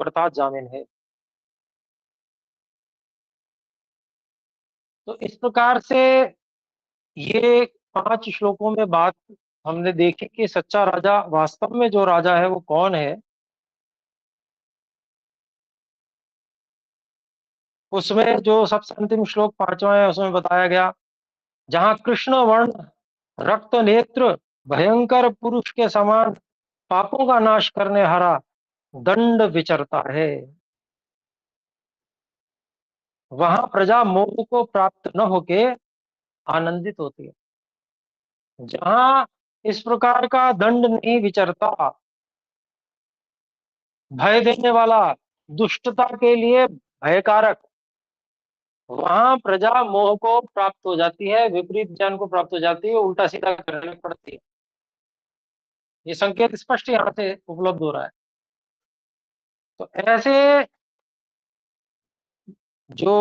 वर्ता जामिन है। तो इस प्रकार से ये 5 श्लोकों में बात हमने देखी कि सच्चा राजा वास्तव में जो राजा है वो कौन है। उसमें जो सबसे अंतिम श्लोक 5वां है उसमें बताया गया, जहां कृष्ण वर्ण रक्त नेत्र भयंकर पुरुष के समान पापों का नाश करने हारा दंड विचरता है, वहां प्रजा मोह को प्राप्त न होके आनंदित होती है। जहां इस प्रकार का दंड नहीं विचरता, भय देने वाला, दुष्टता के लिए भयकारक, वहां प्रजा मोह को प्राप्त हो जाती है, विपरीत ज्ञान को प्राप्त हो जाती है, उल्टा सीधा करने पड़ती है। ये संकेत स्पष्ट यहाँ से उपलब्ध हो रहा है। तो ऐसे जो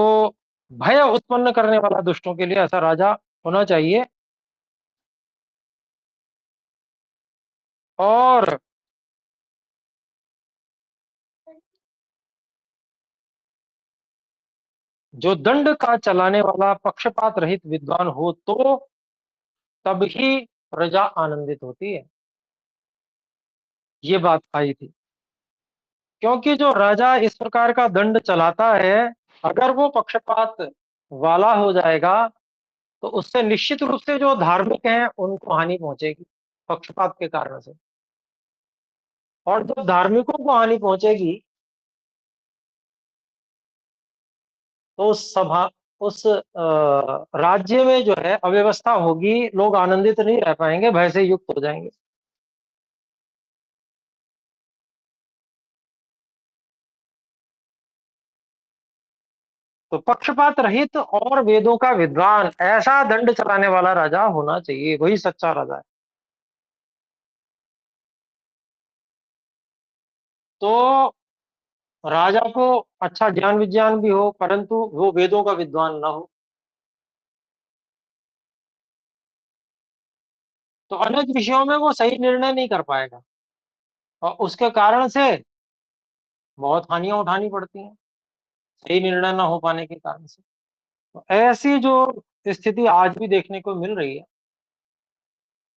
भय उत्पन्न करने वाला दुष्टों के लिए ऐसा राजा होना चाहिए। और जो दंड का चलाने वाला पक्षपात रहित विद्वान हो तो तभी प्रजा आनंदित होती है। ये बात आई थी, क्योंकि जो राजा इस प्रकार का दंड चलाता है, अगर वो पक्षपात वाला हो जाएगा तो उससे निश्चित रूप से जो धार्मिक हैं उनको हानि पहुंचेगी पक्षपात के कारण से। और जब धार्मिकों को हानि पहुंचेगी तो उस राज्य में जो है अव्यवस्था होगी, लोग आनंदित नहीं रह पाएंगे, भय से युक्त हो जाएंगे। तो पक्षपात रहित और वेदों का विद्वान ऐसा दंड चलाने वाला राजा होना चाहिए, वही सच्चा राजा है। तो राजा को अच्छा ज्ञान विज्ञान भी हो परंतु वो वेदों का विद्वान ना हो, तो अनेक विषयों में वो सही निर्णय नहीं कर पाएगा और उसके कारण से बहुत हानियां उठानी पड़ती हैं, सही निर्णय ना हो पाने के कारण से। तो ऐसी जो स्थिति आज भी देखने को मिल रही है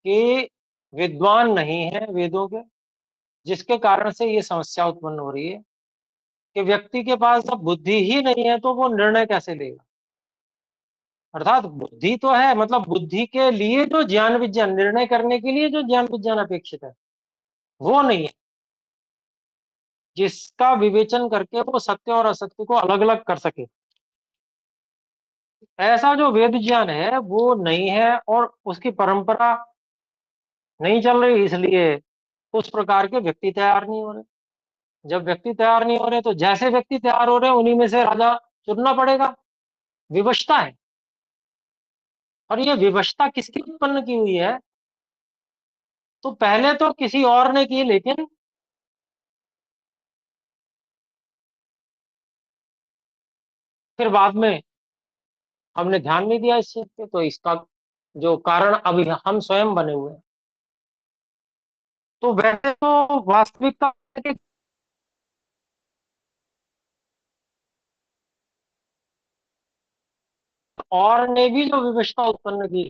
कि विद्वान नहीं है वेदों के, जिसके कारण से ये समस्या उत्पन्न हो रही है कि व्यक्ति के पास जब बुद्धि ही नहीं है तो वो निर्णय कैसे लेगा। अर्थात बुद्धि तो है, मतलब बुद्धि के लिए जो ज्ञान विज्ञान, निर्णय करने के लिए जो ज्ञान विज्ञान अपेक्षित है वो नहीं है, जिसका विवेचन करके वो सत्य और असत्य को अलग अलग कर सके। ऐसा जो वेद ज्ञान है वो नहीं है और उसकी परंपरा नहीं चल रही, इसलिए उस प्रकार के व्यक्ति तैयार नहीं हो रहे। जब व्यक्ति तैयार नहीं हो रहे तो जैसे व्यक्ति तैयार हो रहे हैं उन्हीं में से राजा चुनना पड़ेगा। विवशता है। और ये विवशता किसकी उत्पन्न की हुई है? तो पहले तो किसी और ने की, लेकिन फिर बाद में हमने ध्यान नहीं दिया इस चीज पे, तो इसका जो कारण अभी हम स्वयं बने हुए हैं। तो वैसे तो वास्तविकता है कि और ने भी जो विवशता उत्पन्न की,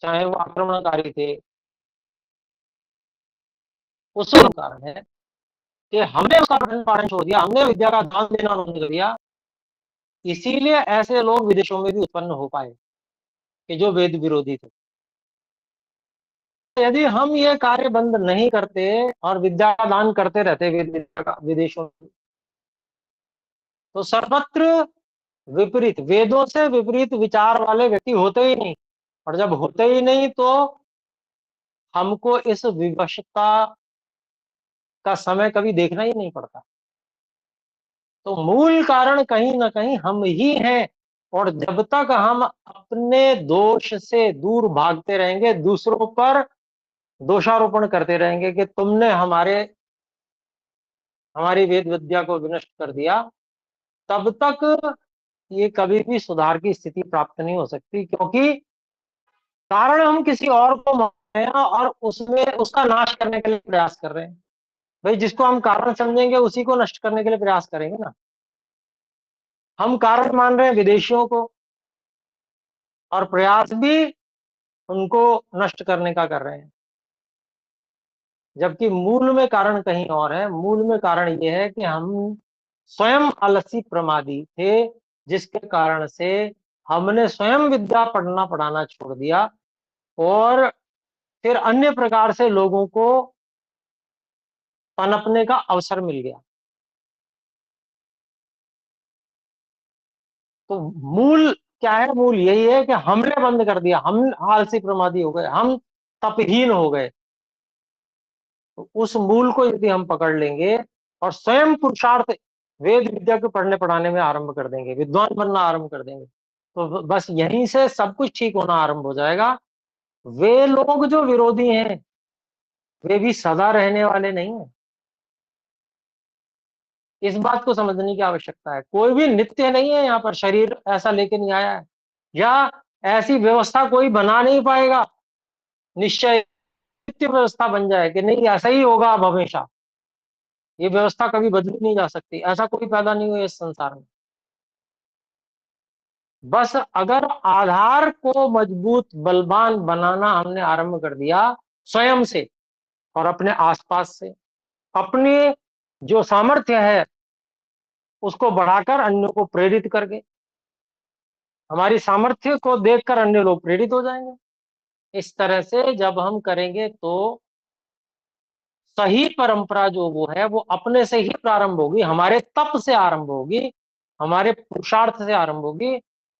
चाहे वो आक्रमणकारी थे, उसका कारण है कि हमने उसका पठन पालन छोड़ दिया, हमने विद्या का दान देना बंद कर दिया। इसीलिए ऐसे लोग विदेशों में भी उत्पन्न हो पाए कि जो वेद विरोधी थे। यदि हम ये कार्य बंद नहीं करते और विद्या का दान करते रहते वेद विद्या का विदेशों में, तो सर्वत्र विपरीत, वेदों से विपरीत विचार वाले व्यक्ति होते ही नहीं। और जब होते ही नहीं तो हमको इस विवशता का समय कभी देखना ही नहीं पड़ता। तो मूल कारण कहीं ना कहीं हम ही हैं। और जब तक हम अपने दोष से दूर भागते रहेंगे, दूसरों पर दोषारोपण करते रहेंगे कि तुमने हमारी वेद विद्या को विनष्ट कर दिया, तब तक ये कभी भी सुधार की स्थिति प्राप्त नहीं हो सकती, क्योंकि कारण हम किसी और को मान रहे हैं और उसमें उसका नाश करने के लिए प्रयास कर रहे हैं। भाई जिसको हम कारण समझेंगे उसी को नष्ट करने के लिए प्रयास करेंगे ना। हम कारण मान रहे हैं विदेशियों को, और प्रयास भी उनको नष्ट करने का कर रहे हैं, जबकि मूल में कारण कहीं और है। मूल में कारण ये है कि हम स्वयं आलसी प्रमादी थे, जिसके कारण से हमने स्वयं विद्या पढ़ना पढ़ाना छोड़ दिया, और फिर अन्य प्रकार से लोगों को पनपने का अवसर मिल गया। तो मूल क्या है? मूल यही है कि हमने बंद कर दिया, हम आलसी प्रमादी हो गए, हम तपहीन हो गए। तो उस मूल को यदि हम पकड़ लेंगे और स्वयं पुरुषार्थ वेद विद्या को पढ़ने पढ़ाने में आरंभ कर देंगे, विद्वान बनना आरंभ कर देंगे, तो बस यहीं से सब कुछ ठीक होना आरंभ हो जाएगा। वे लोग जो विरोधी हैं, वे भी सदा रहने वाले नहीं है। इस बात को समझने की आवश्यकता है। कोई भी नित्य नहीं है, यहाँ पर शरीर ऐसा लेके नहीं आया है, या ऐसी व्यवस्था कोई बना नहीं पाएगा निश्चय नित्य व्यवस्था बन जाए कि नहीं ऐसा ही होगा अब हमेशा। ये व्यवस्था कभी बदली नहीं जा सकती, ऐसा कोई पैदा नहीं हुआ इस संसार में। बस अगर आधार को मजबूत बलवान बनाना हमने आरंभ कर दिया स्वयं से और अपने आसपास से, अपने जो सामर्थ्य है उसको बढ़ाकर अन्यों को प्रेरित करके, हमारी सामर्थ्य को देखकर अन्य लोग प्रेरित हो जाएंगे। इस तरह से जब हम करेंगे तो सही परंपरा जो वो है वो अपने से ही प्रारंभ होगी, हमारे तप से आरंभ होगी, हमारे पुरुषार्थ से आरंभ होगी,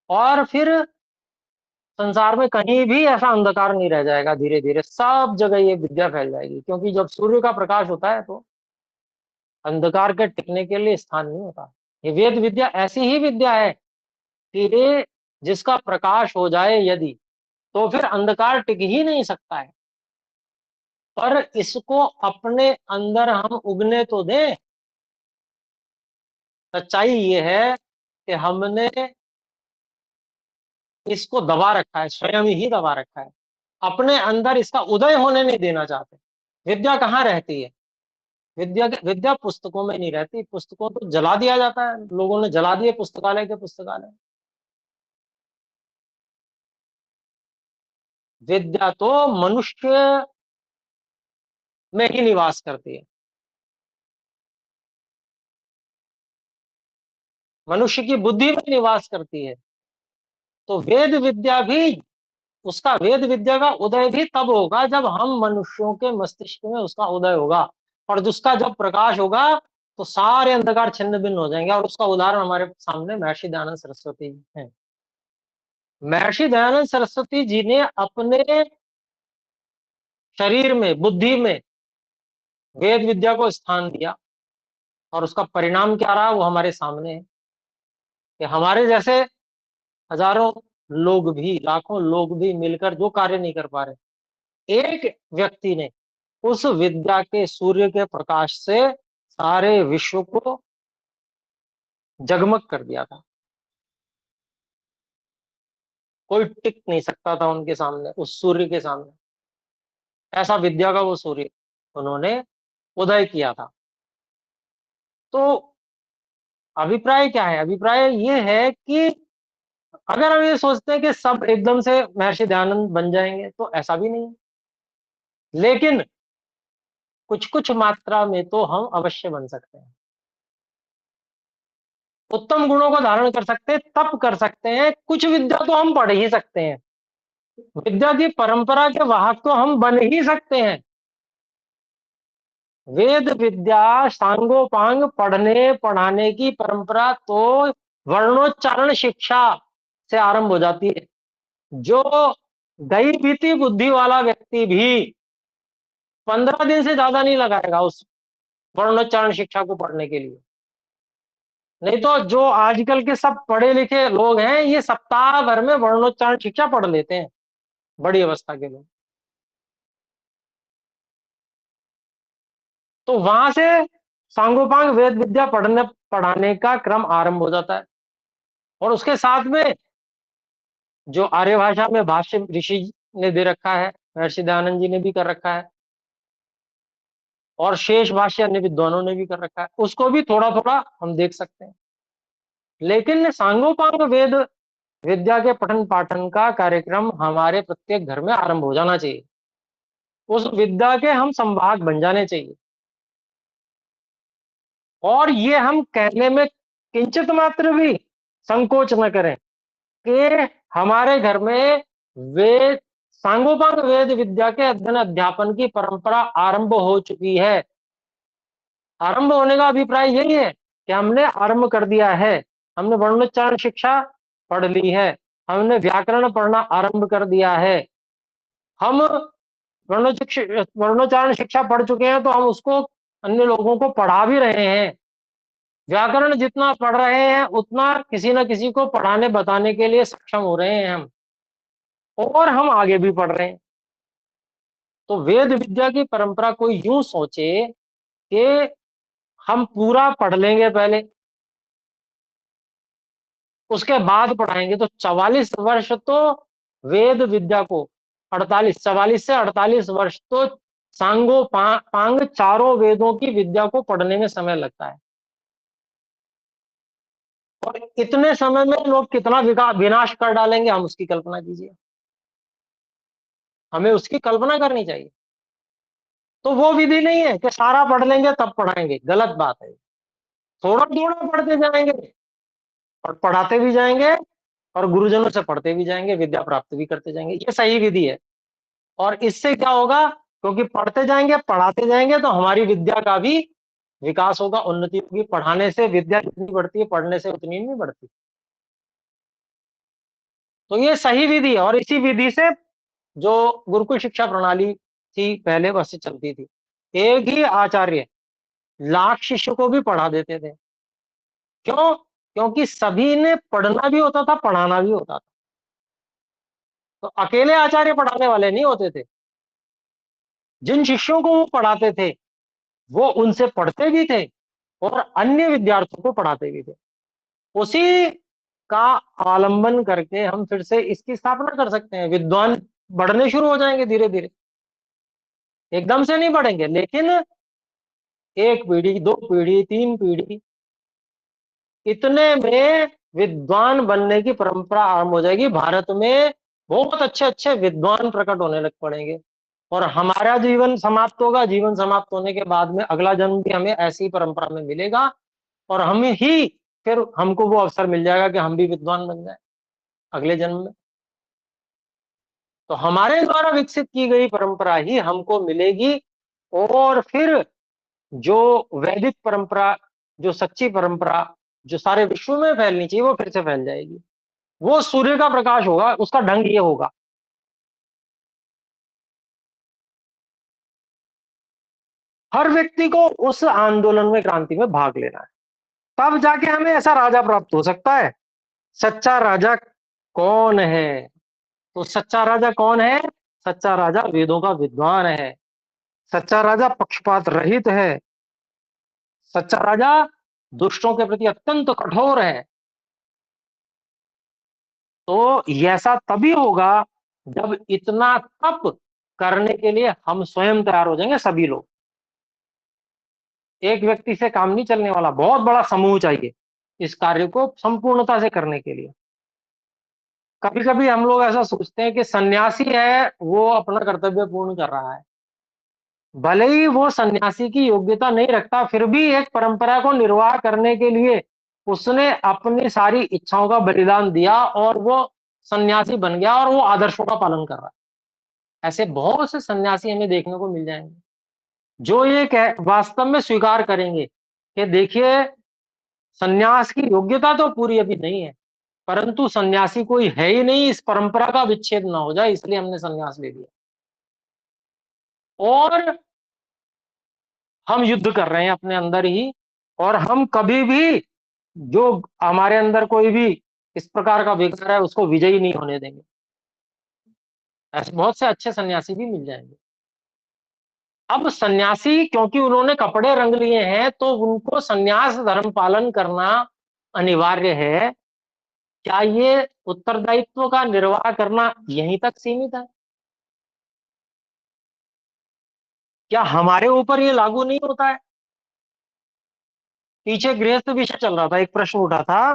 और फिर संसार में कहीं भी ऐसा अंधकार नहीं रह जाएगा। धीरे धीरे सब जगह ये विद्या फैल जाएगी, क्योंकि जब सूर्य का प्रकाश होता है तो अंधकार के टिकने के लिए स्थान नहीं होता। ये वेद विद्या ऐसी ही विद्या है कि ये जिसका प्रकाश हो जाए यदि, तो फिर अंधकार टिक ही नहीं सकता है। पर इसको अपने अंदर हम उगने तो दें। सच्चाई ये है कि हमने इसको दबा रखा है, स्वयं ही दबा रखा है, अपने अंदर इसका उदय होने नहीं देना चाहते। विद्या कहाँ रहती है? विद्या पुस्तकों में नहीं रहती। पुस्तकों को जला दिया जाता है, लोगों ने जला दिए पुस्तकालय के पुस्तकालय। विद्या तो मनुष्य में ही निवास करती है, मनुष्य की बुद्धि में निवास करती है। तो वेद विद्या भी, उसका वेद विद्या का उदय भी तब होगा जब हम मनुष्यों के मस्तिष्क में उसका उदय होगा, और जिसका जब प्रकाश होगा तो सारे अंधकार छिन्न भिन्न हो जाएंगे। और उसका उदाहरण हमारे सामने महर्षि दयानंद सरस्वती जी हैं। महर्षि दयानंद सरस्वती जी ने अपने शरीर में, बुद्धि में वेद विद्या को स्थान दिया, और उसका परिणाम क्या रहा वो हमारे सामने है। कि हमारे जैसे हजारों लोग भी, लाखों लोग भी मिलकर जो कार्य नहीं कर पा रहे, एक व्यक्ति ने उस विद्या के सूर्य के प्रकाश से सारे विश्व को जगमग कर दिया था। कोई टिक नहीं सकता था उनके सामने, उस सूर्य के सामने। ऐसा विद्या का वो सूर्य उन्होंने उदय किया था। तो अभिप्राय क्या है? अभिप्राय ये है कि अगर हम ये सोचते हैं कि सब एकदम से महर्षि दयानंद बन जाएंगे, तो ऐसा भी नहीं है। लेकिन कुछ कुछ मात्रा में तो हम अवश्य बन सकते हैं। उत्तम गुणों को धारण कर सकते हैं, तप कर सकते हैं, कुछ विद्या तो हम पढ़ ही सकते हैं। विद्या की परंपरा के वाहक तो हम बन ही सकते हैं। वेद विद्या सांगोपांग पढ़ने पढ़ाने की परंपरा तो वर्णोच्चारण शिक्षा से आरंभ हो जाती है। जो गई बीती बुद्धि वाला व्यक्ति भी 15 दिन से ज्यादा नहीं लगाएगा उस वर्णोच्चारण शिक्षा को पढ़ने के लिए। नहीं तो जो आजकल के सब पढ़े लिखे लोग हैं, ये सप्ताह भर में वर्णोच्चारण शिक्षा पढ़ लेते हैं, बड़ी अवस्था के लोग। तो वहां से सांगोपांग वेद विद्या पढ़ने पढ़ाने का क्रम आरंभ हो जाता है। और उसके साथ में जो आर्य भाषा में भाष्य ऋषि ने दे रखा है, महर्षि दयानंद जी ने भी कर रखा है, और शेष भाष्य अन्य विद्वानों ने भी कर रखा है, उसको भी थोड़ा थोड़ा हम देख सकते हैं। लेकिन सांगोपांग वेद विद्या के पठन पाठन का कार्यक्रम हमारे प्रत्येक घर में आरंभ हो जाना चाहिए। उस विद्या के हम संभाग बन जाने चाहिए। और ये हम कहने में किंचित मात्र भी संकोच न करें कि हमारे घर में वेद सांगोपांग वेद विद्या के अध्ययन अध्यापन की परंपरा आरंभ हो चुकी है। आरंभ होने का अभिप्राय यही है कि हमने आरंभ कर दिया है। हमने वर्णोच्चारण शिक्षा पढ़ ली है, हमने व्याकरण पढ़ना आरंभ कर दिया है, हम वर्णोच्चारण शिक्षा पढ़ चुके हैं तो हम उसको अन्य लोगों को पढ़ा भी रहे हैं। व्याकरण जितना पढ़ रहे हैं उतना किसी न किसी को पढ़ाने बताने के लिए सक्षम हो रहे हैं हम, और हम आगे भी पढ़ रहे हैं। तो वेद विद्या की परंपरा को यूं सोचे कि हम पूरा पढ़ लेंगे पहले, उसके बाद पढ़ाएंगे। तो 44 वर्ष तो वेद विद्या को 44 से 48 वर्ष तो पांग चारों वेदों की विद्या को पढ़ने में समय लगता है। और इतने समय में लोग कितना विनाश कर डालेंगे, हम उसकी कल्पना कीजिए। हमें उसकी कल्पना करनी चाहिए। तो वो विधि नहीं है कि सारा पढ़ लेंगे तब पढ़ाएंगे, गलत बात है। थोड़ा थोड़ा पढ़ते जाएंगे और पढ़ाते भी जाएंगे और गुरुजनों से पढ़ते भी जाएंगे, विद्या प्राप्त भी करते जाएंगे, ये सही विधि है। और इससे क्या होगा, क्योंकि पढ़ते जाएंगे पढ़ाते जाएंगे तो हमारी विद्या का भी विकास होगा, उन्नति होगी। पढ़ाने से विद्या जितनी बढ़ती है, पढ़ने से उतनी नहीं बढ़ती। तो ये सही विधि है। और इसी विधि से जो गुरुकुल शिक्षा प्रणाली थी पहले, वैसे चलती थी। एक ही आचार्य लाख शिष्य को भी पढ़ा देते थे। क्यों? क्योंकि सभी ने पढ़ना भी होता था, पढ़ाना भी होता था। तो अकेले आचार्य पढ़ाने वाले नहीं होते थे। जिन शिष्यों को वो पढ़ाते थे वो उनसे पढ़ते भी थे और अन्य विद्यार्थियों को पढ़ाते भी थे। उसी का आलंबन करके हम फिर से इसकी स्थापना कर सकते हैं। विद्वान बढ़ने शुरू हो जाएंगे धीरे धीरे, एकदम से नहीं बढ़ेंगे, लेकिन एक पीढ़ी, दो पीढ़ी, तीन पीढ़ी, इतने में विद्वान बनने की परंपरा आरंभ हो जाएगी। भारत में बहुत अच्छे अच्छे विद्वान प्रकट होने लग पड़ेंगे और हमारा जीवन समाप्त होगा। जीवन समाप्त होने के बाद में अगला जन्म भी हमें ऐसी परंपरा में मिलेगा और हम ही फिर हमको वो अवसर मिल जाएगा कि हम भी विद्वान बन जाए अगले जन्म में। तो हमारे द्वारा विकसित की गई परंपरा ही हमको मिलेगी और फिर जो वैदिक परंपरा, जो सच्ची परंपरा जो सारे विश्व में फैलनी चाहिए, वो फिर से फैल जाएगी। वो सूर्य का प्रकाश होगा। उसका ढंग ये होगा, हर व्यक्ति को उस आंदोलन में, क्रांति में भाग लेना है। तब जाके हमें ऐसा राजा प्राप्त हो सकता है। सच्चा राजा कौन है? तो सच्चा राजा कौन है? सच्चा राजा वेदों का विद्वान है। सच्चा राजा पक्षपात रहित है। सच्चा राजा दुष्टों के प्रति अत्यंत कठोर है। तो ऐसा तभी होगा जब इतना तप करने के लिए हम स्वयं तैयार हो जाएंगे, सभी लोग। एक व्यक्ति से काम नहीं चलने वाला, बहुत बड़ा समूह चाहिए इस कार्य को संपूर्णता से करने के लिए। कभी कभी हम लोग ऐसा सोचते हैं कि सन्यासी है वो अपना कर्तव्य पूर्ण कर रहा है। भले ही वो सन्यासी की योग्यता नहीं रखता, फिर भी एक परंपरा को निर्वाह करने के लिए उसने अपनी सारी इच्छाओं का बलिदान दिया और वो सन्यासी बन गया और वो आदर्शों का पालन कर रहा है। ऐसे बहुत से सन्यासी हमें देखने को मिल जाएंगे जो ये वास्तव में स्वीकार करेंगे कि देखिए, सन्यास की योग्यता तो पूरी अभी नहीं है, परंतु सन्यासी कोई है ही नहीं, इस परंपरा का विच्छेद ना हो जाए इसलिए हमने सन्यास ले लिया। और हम युद्ध कर रहे हैं अपने अंदर ही, और हम कभी भी जो हमारे अंदर कोई भी इस प्रकार का विकार है उसको विजयी नहीं होने देंगे। ऐसे बहुत से अच्छे सन्यासी भी मिल जाएंगे। अब सन्यासी क्योंकि उन्होंने कपड़े रंग लिए हैं तो उनको सन्यास धर्म पालन करना अनिवार्य है। क्या ये उत्तरदायित्व का निर्वाह करना यहीं तक सीमित है? क्या हमारे ऊपर ये लागू नहीं होता है? पीछे गृहस्थ विषय चल रहा था, एक प्रश्न उठा था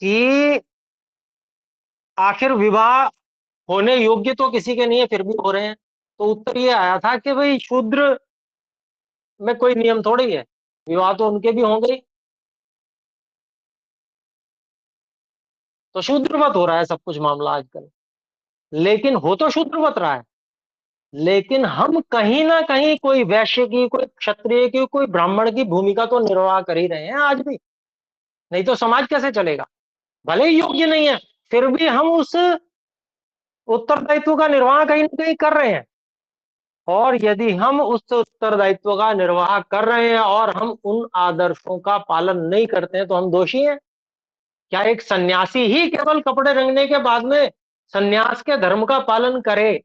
कि आखिर विवाह होने योग्य तो किसी के नहीं है, फिर भी हो रहे हैं। तो उत्तर ये आया था कि भाई शूद्र में कोई नियम थोड़ी है, विवाह तो उनके भी होंगे ही। तो शूद्रवत हो रहा है सब कुछ मामला आजकल, लेकिन हो तो शूद्रवत रहा है। लेकिन हम कहीं ना कहीं कोई वैश्य की, कोई क्षत्रिय की, कोई ब्राह्मण की भूमिका तो निर्वाह कर ही रहे हैं आज भी। नहीं तो समाज कैसे चलेगा? भले ही योग्य नहीं है, फिर भी हम उस उत्तरदायित्व का निर्वाह कहीं ना कहीं कर रहे हैं। और यदि हम उस उत्तरदायित्व का निर्वाह कर रहे हैं और हम उन आदर्शों का पालन नहीं करते हैं, तो हम दोषी हैं। क्या एक सन्यासी ही केवल कपड़े रंगने के बाद में सन्यास के धर्म का पालन करे,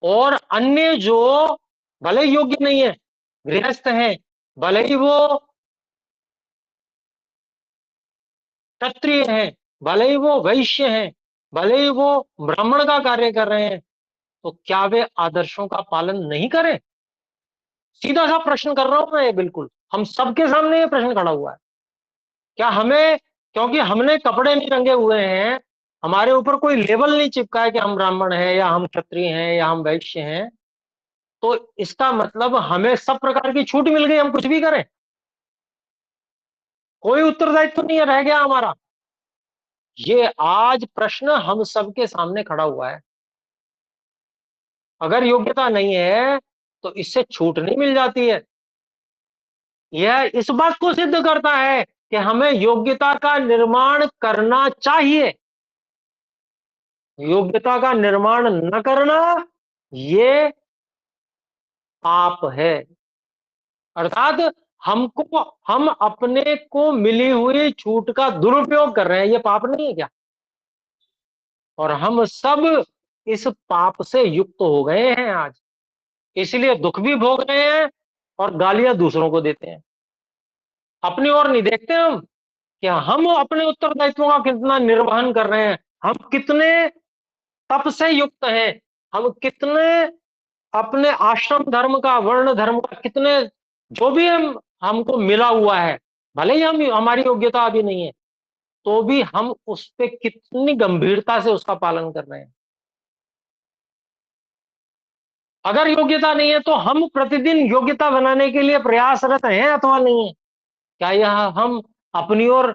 और अन्य जो भले ही योग्य नहीं है, गृहस्थ हैं, भले ही वो क्षत्रिय हैं, भले ही वो वैश्य हैं, भले ही वो ब्राह्मण का कार्य कर रहे हैं, तो क्या वे आदर्शों का पालन नहीं करें? सीधा सा प्रश्न कर रहा हूं मैं, ये बिल्कुल हम सबके सामने ये प्रश्न खड़ा हुआ है। क्या हमें, क्योंकि हमने कपड़े नहीं रंगे हुए हैं, हमारे ऊपर कोई लेबल नहीं चिपका है कि हम ब्राह्मण हैं या हम क्षत्रिय हैं या हम वैश्य हैं, तो इसका मतलब हमें सब प्रकार की छूट मिल गई, हम कुछ भी करें? कोई उत्तरदायित्व नहीं रह गया हमारा। ये आज प्रश्न हम सबके सामने खड़ा हुआ है। अगर योग्यता नहीं है तो इससे छूट नहीं मिल जाती है। यह इस बात को सिद्ध करता है कि हमें योग्यता का निर्माण करना चाहिए। योग्यता का निर्माण न करना, ये पाप है। अर्थात हमको, हम अपने को मिली हुई छूट का दुरुपयोग कर रहे हैं, ये पाप नहीं है क्या? और हम सब इस पाप से युक्त हो गए हैं आज, इसलिए दुख भी भोग रहे हैं और गालियां दूसरों को देते हैं। अपनी ओर नहीं देखते हम कि हम अपने उत्तरदायित्वों का कितना निर्वहन कर रहे हैं, हम कितने तप से युक्त हैं, हम कितने अपने आश्रम धर्म का, वर्ण धर्म का, कितने जो भी हमको मिला हुआ है, भले ही हम, हमारी योग्यता अभी नहीं है, तो भी हम उस पे कितनी गंभीरता से उसका पालन कर रहे हैं। अगर योग्यता नहीं है तो हम प्रतिदिन योग्यता बनाने के लिए प्रयासरत हैं अथवा नहीं है? क्या यह हम अपनी ओर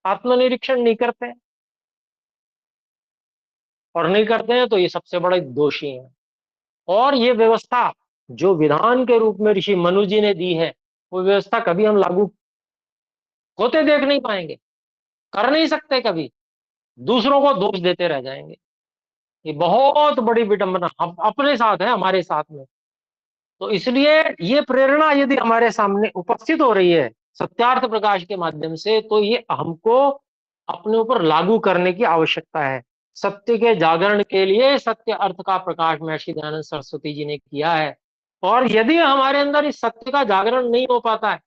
आत्मनिरीक्षण नहीं करते? और नहीं करते हैं तो ये सबसे बड़े दोषी हैं। और ये व्यवस्था जो विधान के रूप में ऋषि मनु जी ने दी है, वो व्यवस्था कभी हम लागू होते देख नहीं पाएंगे, कर नहीं सकते कभी, दूसरों को दोष देते रह जाएंगे। ये बहुत बड़ी विडंबना हम अपने साथ है, हमारे साथ में। तो इसलिए ये प्रेरणा यदि हमारे सामने उपस्थित हो रही है सत्यार्थ प्रकाश के माध्यम से, तो ये हमको अपने ऊपर लागू करने की आवश्यकता है। सत्य के जागरण के लिए सत्य अर्थ का प्रकाश महर्षि दयानंद सरस्वती जी ने किया है। और यदि हमारे अंदर इस सत्य का जागरण नहीं हो पाता है,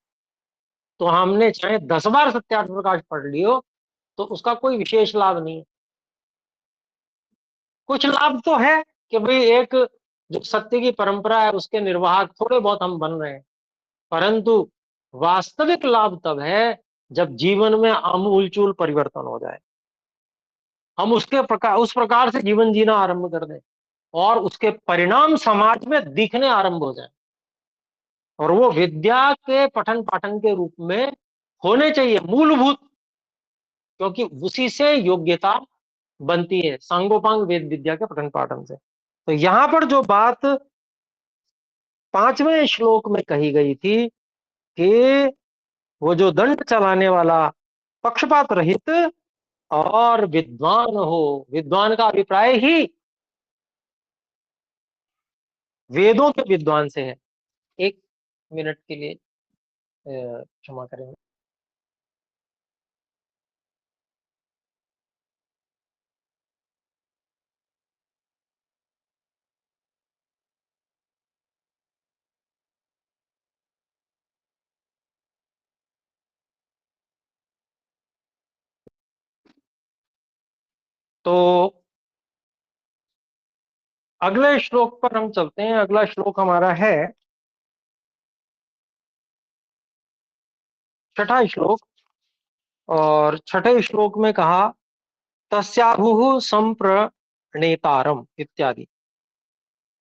तो हमने चाहे 10 बार सत्यार्थ प्रकाश पढ़ लियो, तो उसका कोई विशेष लाभ नहीं है। कुछ लाभ तो है कि भाई एक जो सत्य की परंपरा है उसके निर्वाहक थोड़े बहुत हम बन रहे हैं, परंतु वास्तविक लाभ तब है जब जीवन में आमूलचूल परिवर्तन हो जाए, हम उसके प्रकार, उस प्रकार से जीवन जीना आरंभ कर दें और उसके परिणाम समाज में दिखने आरंभ हो जाए। और वो विद्या के पठन पाठन के रूप में होने चाहिए, मूलभूत, क्योंकि उसी से योग्यता बनती है, सांगोपांग वेद विद्या के पठन पाठन से। तो यहां पर जो बात 5वें श्लोक में कही गई थी कि वो जो दंड चलाने वाला पक्षपात रहित और विद्वान हो, विद्वान का अभिप्राय ही वेदों के विद्वान से है। एक मिनट के लिए क्षमा करेंगे। तो अगले श्लोक पर हम चलते हैं। अगला श्लोक हमारा है छठा श्लोक। और छठे श्लोक में कहा तस्याभुः संप्रणेतारम इत्यादि।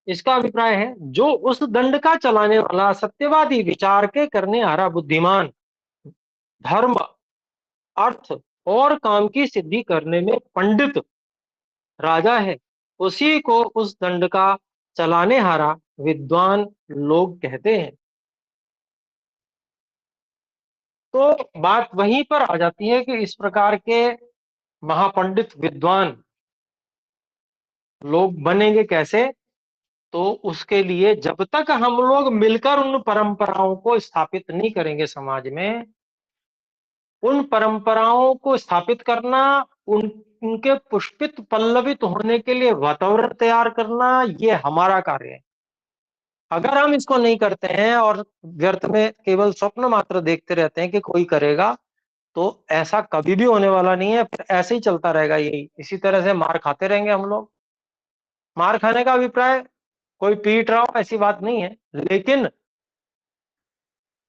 इसका अभिप्राय है जो उस दंड का चलाने वाला सत्यवादी, विचार के करने हारा, बुद्धिमान, धर्म, अर्थ और काम की सिद्धि करने में पंडित राजा है, उसी को उस दंड का चलाने हारा विद्वान लोग कहते हैं। तो बात वहीं पर आ जाती है कि इस प्रकार के महापंडित विद्वान लोग बनेंगे कैसे। तो उसके लिए जब तक हम लोग मिलकर उन परंपराओं को स्थापित नहीं करेंगे समाज में, उन परंपराओं को स्थापित करना, उनके पुष्पित पल्लवित होने के लिए वातावरण तैयार करना, ये हमारा कार्य है। अगर हम इसको नहीं करते हैं और व्यर्थ में केवल स्वप्न मात्र देखते रहते हैं कि कोई करेगा, तो ऐसा कभी भी होने वाला नहीं है। फिर ऐसे ही चलता रहेगा, यही इसी तरह से मार खाते रहेंगे हम लोग। मार खाने का अभिप्राय कोई पीट रहा हो ऐसी बात नहीं है, लेकिन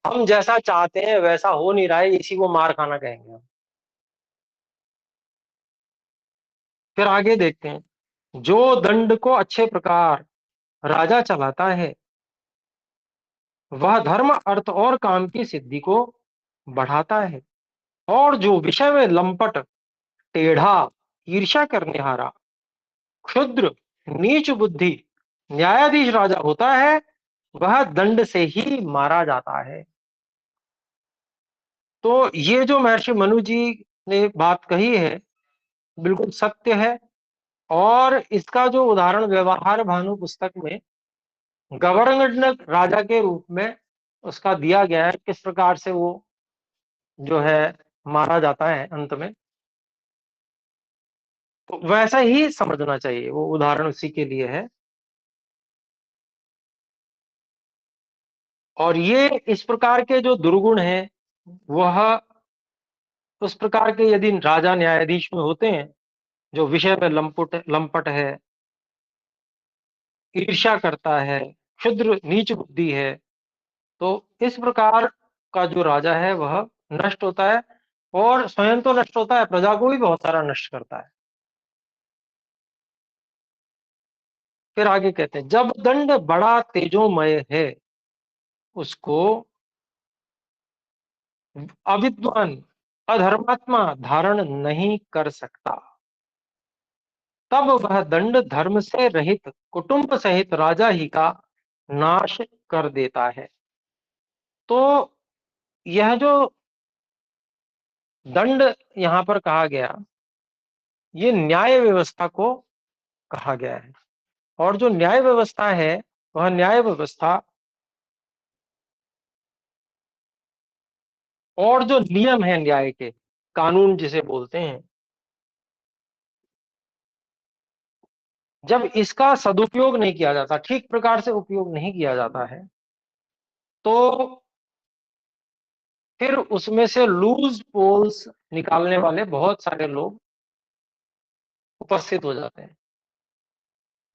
हम जैसा चाहते हैं वैसा हो नहीं रहा है, इसी को मार खाना कहेंगे हम। फिर आगे देखते हैं। जो दंड को अच्छे प्रकार राजा चलाता है, वह धर्म, अर्थ और काम की सिद्धि को बढ़ाता है। और जो विषय में लंपट, टेढ़ा, ईर्ष्या करने हारा, क्षुद्र, नीच बुद्धि न्यायाधीश राजा होता है, वह दंड से ही मारा जाता है। तो ये जो महर्षि मनु जी ने बात कही है, बिल्कुल सत्य है। और इसका जो उदाहरण व्यवहार भानु पुस्तक में गवर्नर राजा के रूप में उसका दिया गया है, किस प्रकार से वो जो है मारा जाता है अंत में, तो वैसा ही समझना चाहिए। वो उदाहरण उसी के लिए है। और ये इस प्रकार के जो दुर्गुण हैं, वह उस प्रकार के यदि राजा न्यायाधीश में होते हैं, जो विषय में लंपट है, ईर्ष्या करता है, क्षुद्र नीच बुद्धि है, तो इस प्रकार का जो राजा है वह नष्ट होता है। और स्वयं तो नष्ट होता है, प्रजा को भी बहुत सारा नष्ट करता है। फिर आगे कहते हैं जब दंड बड़ा तेजोमय है, उसको अविद्वान, अधर्मात्मा धारण नहीं कर सकता, तब वह दंड धर्म से रहित कुटुंब सहित राजा ही का नाश कर देता है। तो यह जो दंड यहां पर कहा गया, ये न्याय व्यवस्था को कहा गया है। और जो न्याय व्यवस्था है, वह न्याय व्यवस्था और जो नियम है न्याय के, कानून जिसे बोलते हैं, जब इसका सदुपयोग नहीं किया जाता, ठीक प्रकार से उपयोग नहीं किया जाता है, तो फिर उसमें से लूज पोल्स निकालने वाले बहुत सारे लोग उपस्थित हो जाते हैं।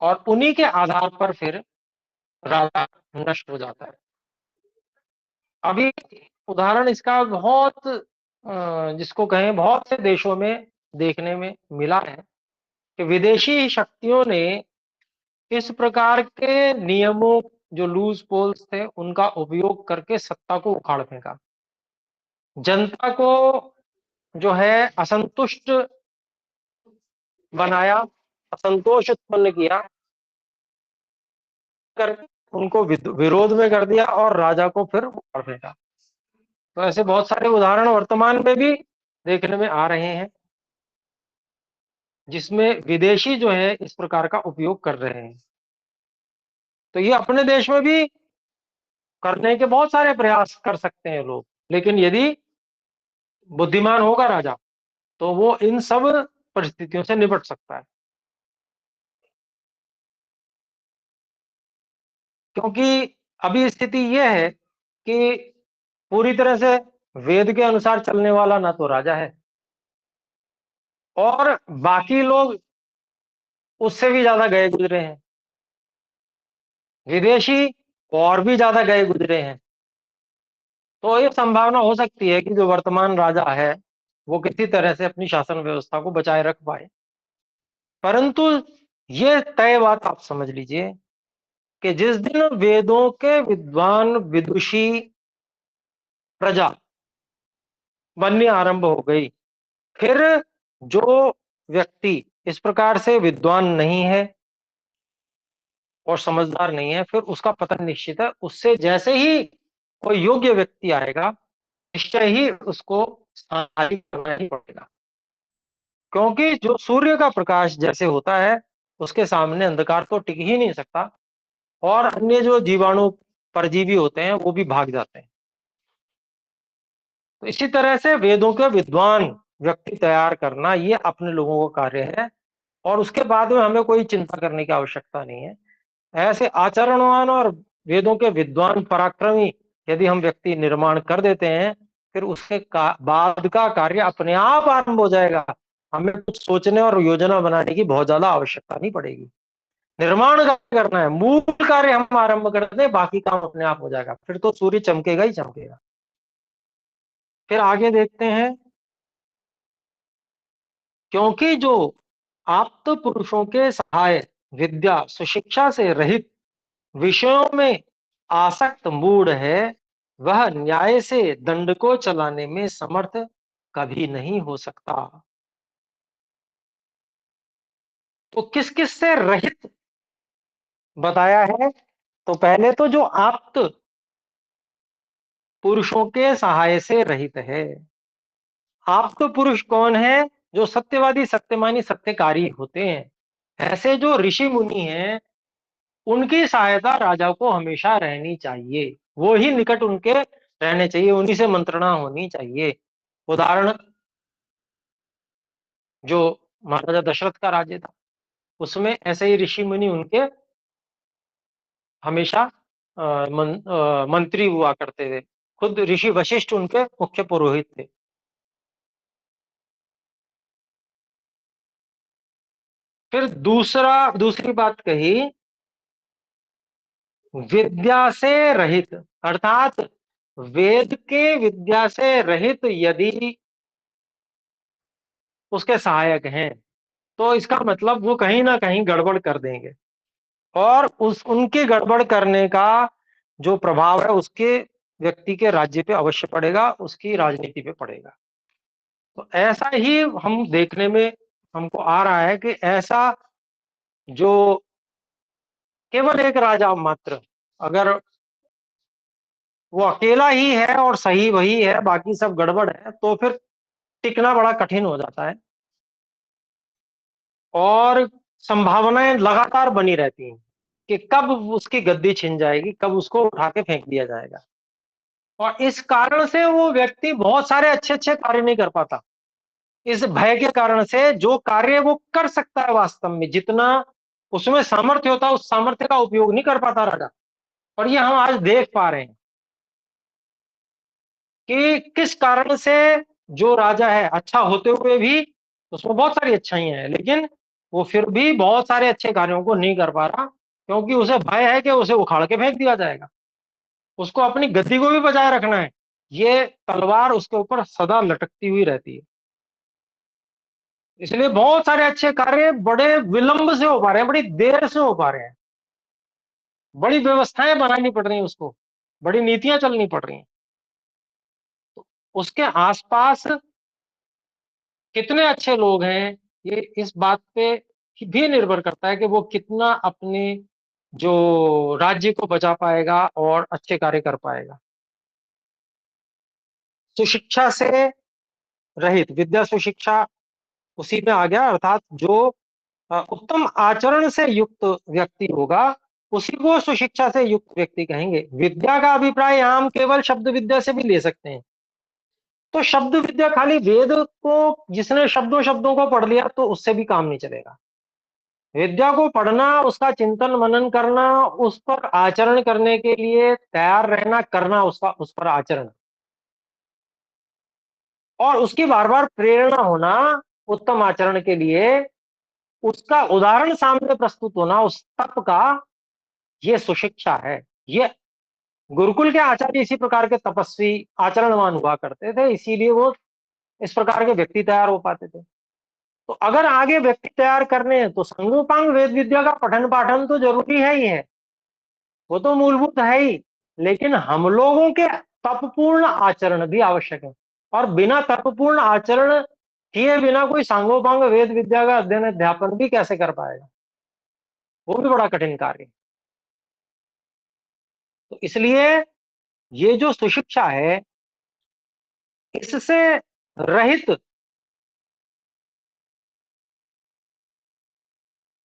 और उन्हीं के आधार पर फिर राजा नष्ट हो जाता है। अभी उदाहरण इसका बहुत जिसको कहें बहुत से देशों में देखने में मिला है कि विदेशी शक्तियों ने इस प्रकार के नियमों, जो लूज पोल्स थे, उनका उपयोग करके सत्ता को उखाड़ फेंका, जनता को जो है असंतुष्ट बनाया, असंतोष उत्पन्न किया, कर उनको विरोध में कर दिया और राजा को फिर उखाड़ फेंका। तो ऐसे बहुत सारे उदाहरण वर्तमान में भी देखने में आ रहे हैं, जिसमें विदेशी जो है इस प्रकार का उपयोग कर रहे हैं। तो ये अपने देश में भी करने के बहुत सारे प्रयास कर सकते हैं लोग, लेकिन यदि बुद्धिमान होगा राजा, तो वो इन सब परिस्थितियों से निपट सकता है। क्योंकि अभी स्थिति यह है कि पूरी तरह से वेद के अनुसार चलने वाला ना तो राजा है, और बाकी लोग उससे भी ज्यादा गए गुजरे हैं। विदेशी और भी ज्यादा गए गुजरे हैं। तो ये संभावना हो सकती है कि जो वर्तमान राजा है वो किसी तरह से अपनी शासन व्यवस्था को बचाए रख पाए। परंतु ये तय बात आप समझ लीजिए कि जिस दिन वेदों के विद्वान विदुषी प्रजा बननी आरंभ हो गई, फिर जो व्यक्ति इस प्रकार से विद्वान नहीं है और समझदार नहीं है, फिर उसका पतन निश्चित है। उससे जैसे ही कोई योग्य व्यक्ति आएगा, निश्चय ही उसको स्थायी करना ही पड़ेगा। क्योंकि जो सूर्य का प्रकाश जैसे होता है, उसके सामने अंधकार तो टिक ही नहीं सकता, और अन्य जो जीवाणु परजीवी होते हैं वो भी भाग जाते हैं। तो इसी तरह से वेदों के विद्वान व्यक्ति तैयार करना ये अपने लोगों का कार्य है, और उसके बाद में हमें कोई चिंता करने की आवश्यकता नहीं है। ऐसे आचरणवान और वेदों के विद्वान पराक्रमी यदि हम व्यक्ति निर्माण कर देते हैं, फिर उसके बाद का कार्य अपने आप आरंभ हो जाएगा। हमें कुछ सोचने और योजना बनाने की बहुत ज्यादा आवश्यकता नहीं पड़ेगी। निर्माण का करना है, मूल कार्य हम आरंभ कर दें, बाकी काम अपने आप हो जाएगा। फिर तो सूर्य चमकेगा ही चमकेगा। फिर आगे देखते हैं, क्योंकि जो आप्त पुरुषों के सहाय विद्या सुशिक्षा से रहित विषयों में आसक्त मूढ़ है, वह न्याय से दंड को चलाने में समर्थ कभी नहीं हो सकता। तो किस किस से रहित बताया है? तो पहले तो जो आप्त पुरुषों के सहाय से रहित है। आप्त पुरुष कौन है? जो सत्यवादी, सत्यमानी, सत्यकारी होते हैं। ऐसे जो ऋषि मुनि हैं, उनकी सहायता राजा को हमेशा रहनी चाहिए। वो ही निकट उनके रहने चाहिए, उन्हीं से मंत्रणा होनी चाहिए। उदाहरण, जो महाराजा दशरथ का राज्य था, उसमें ऐसे ही ऋषि मुनि उनके हमेशा मंत्री हुआ करते थे। खुद ऋषि वशिष्ठ उनके मुख्य पुरोहित थे। फिर दूसरी बात कही, विद्या से रहित, अर्थात वेद के विद्या से रहित यदि उसके सहायक हैं, तो इसका मतलब वो कहीं ना कहीं गड़बड़ कर देंगे, और उस उनके गड़बड़ करने का जो प्रभाव है उसके व्यक्ति के राज्य पे अवश्य पड़ेगा, उसकी राजनीति पे पड़ेगा। तो ऐसा ही हम देखने में हमको आ रहा है कि ऐसा जो केवल एक राजा मात्र, अगर वो अकेला ही है और सही वही है, बाकी सब गड़बड़ है, तो फिर टिकना बड़ा कठिन हो जाता है, और संभावनाएं लगातार बनी रहती हैं कि कब उसकी गद्दी छिन जाएगी, कब उसको उठा के फेंक दिया जाएगा। और इस कारण से वो व्यक्ति बहुत सारे अच्छे अच्छे कार्य नहीं कर पाता। इस भय के कारण से जो कार्य वो कर सकता है वास्तव में, जितना उसमें सामर्थ्य होता है, उस सामर्थ्य का उपयोग नहीं कर पाता राजा। और ये हम आज देख पा रहे हैं कि किस कारण से जो राजा है, अच्छा होते हुए भी उसमें बहुत सारी अच्छाइयां हैं, लेकिन वो फिर भी बहुत सारे अच्छे कार्यों को नहीं कर पा रहा, क्योंकि उसे भय है कि उसे उखाड़ के फेंक दिया जाएगा। उसको अपनी गद्दी को भी बचाए रखना है, ये तलवार उसके ऊपर सदा लटकती हुई रहती है। इसलिए बहुत सारे अच्छे कार्य बड़े विलंब से हो पा रहे हैं, बड़ी देर से हो पा रहे हैं। बड़ी व्यवस्थाएं बनानी पड़ रही हैं उसको, बड़ी नीतियां चलनी पड़ रही हैं। उसके आसपास कितने अच्छे लोग हैं, ये इस बात पे भी निर्भर करता है कि वो कितना अपने जो राज्य को बचा पाएगा और अच्छे कार्य कर पाएगा। सुशिक्षा से रहित, विद्या सुशिक्षा उसी में आ गया, अर्थात जो उत्तम आचरण से युक्त व्यक्ति होगा, उसी को सुशिक्षा से युक्त व्यक्ति कहेंगे। विद्या का अभिप्राय यहाँ हम केवल शब्द विद्या से भी ले सकते हैं। तो शब्द विद्या खाली वेद को जिसने शब्दों शब्दों को पढ़ लिया तो उससे भी काम नहीं चलेगा। विद्या को पढ़ना, उसका चिंतन मनन करना, उस पर आचरण करने के लिए तैयार रहना, करना उसका, उस पर आचरण, और उसकी बार बार प्रेरणा होना उत्तम आचरण के लिए, उसका उदाहरण सामने प्रस्तुत होना उस तप का, ये सुशिक्षा है। ये गुरुकुल के आचार्य इसी प्रकार के तपस्वी आचरणवान हुआ करते थे, इसीलिए वो इस प्रकार के व्यक्ति तैयार हो पाते थे। तो अगर आगे व्यक्ति तैयार करने हैं तो संगोपांग वेद विद्या का पठन पाठन तो जरूरी है ही है, वो तो मूलभूत है ही, लेकिन हम लोगों के तपपूर्ण आचरण भी आवश्यक है। और बिना तपपूर्ण आचरण किए बिना कोई सांगोपांग वेद विद्या का अध्ययन अध्यापन भी कैसे कर पाएगा, वो भी बड़ा कठिन कार्य है। तो इसलिए ये जो सुशिक्षा है, इससे रहित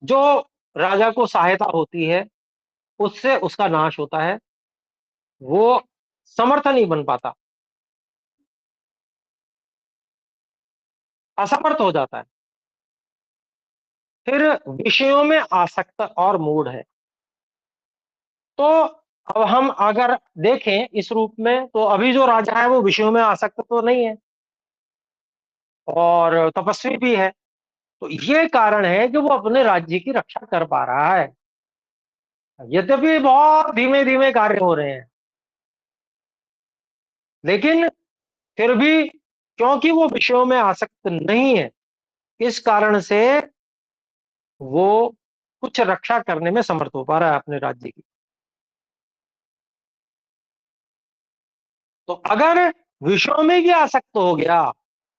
जो राजा को सहायता होती है, उससे उसका नाश होता है, वो समर्थ नहीं बन पाता, असमर्थ हो जाता है, फिर विषयों में आसक्त और मूढ़ है। तो अब हम अगर देखें इस रूप में, तो अभी जो राजा है वो विषयों में आसक्त तो नहीं है और तपस्वी भी है, तो ये कारण है कि वो अपने राज्य की रक्षा कर पा रहा है, यद्यपि बहुत धीमे धीमे कार्य हो रहे हैं, लेकिन फिर भी क्योंकि वो विषयों में आसक्त नहीं है, इस कारण से वो कुछ रक्षा करने में समर्थ हो पा रहा है अपने राज्य की। तो अगर विषयों में भी आसक्त हो गया,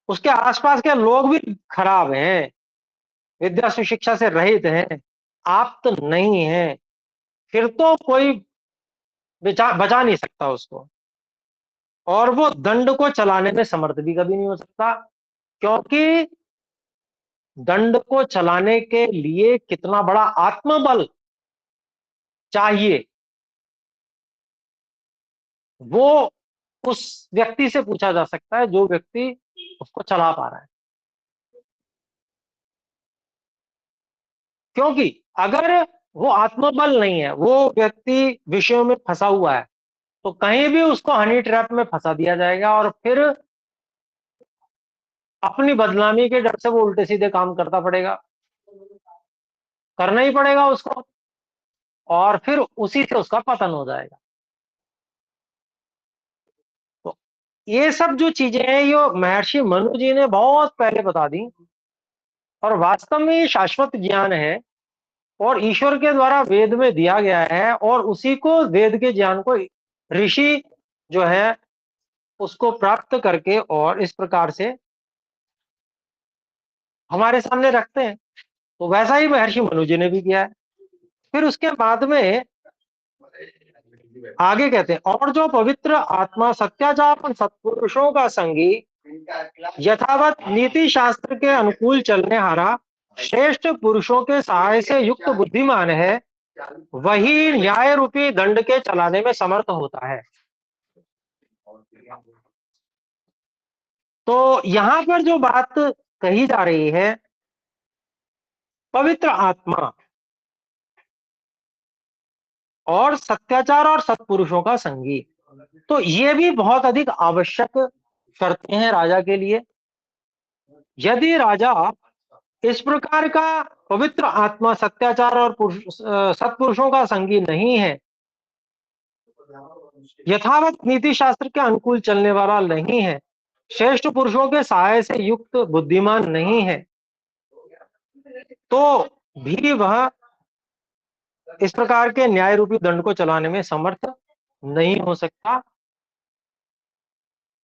उसके आसपास के लोग भी खराब हैं, विद्या सुशिक्षा से रहित हैं, आप तो नहीं है, फिर तो कोई बचा नहीं सकता उसको, और वो दंड को चलाने में समर्थ भी कभी नहीं हो सकता, क्योंकि दंड को चलाने के लिए कितना बड़ा आत्मबल चाहिए, वो उस व्यक्ति से पूछा जा सकता है जो व्यक्ति उसको चला पा रहा है। क्योंकि अगर वो आत्मबल नहीं है, वो व्यक्ति विषयों में फंसा हुआ है, तो कहीं भी उसको हनी ट्रैप में फंसा दिया जाएगा और फिर अपनी बदनामी के डर से वो उल्टे सीधे काम करता पड़ेगा, करना ही पड़ेगा उसको, और फिर उसी से उसका पतन हो जाएगा। तो ये सब जो चीजें हैं, ये महर्षि मनु जी ने बहुत पहले बता दी, और वास्तव में ये शाश्वत ज्ञान है, और ईश्वर के द्वारा वेद में दिया गया है, और उसी को वेद के ज्ञान को ऋषि जो है उसको प्राप्त करके और इस प्रकार से हमारे सामने रखते हैं। तो वैसा ही महर्षि मनु जी ने भी किया है। फिर उसके बाद में आगे कहते हैं, और जो पवित्र आत्मा सत्याचार और सत्पुरुषों का संगी, यथावत नीति शास्त्र के अनुकूल चलने हारा, श्रेष्ठ पुरुषों के सहाय से युक्त बुद्धिमान है, वही न्याय रूपी दंड के चलाने में समर्थ होता है। तो यहां पर जो बात कही जा रही है, पवित्र आत्मा और सत्याचार और सत्पुरुषों का संगी, तो ये भी बहुत अधिक आवश्यक करते हैं राजा के लिए। यदि राजा इस प्रकार का पवित्र आत्मा, सत्याचार और सत्पुरुषों का संगी नहीं है, यथावत नीति शास्त्र के अनुकूल चलने वाला नहीं है, श्रेष्ठ पुरुषों के सहाय से युक्त बुद्धिमान नहीं है, तो भी वह इस प्रकार के न्याय रूपी दंड को चलाने में समर्थ नहीं हो सकता।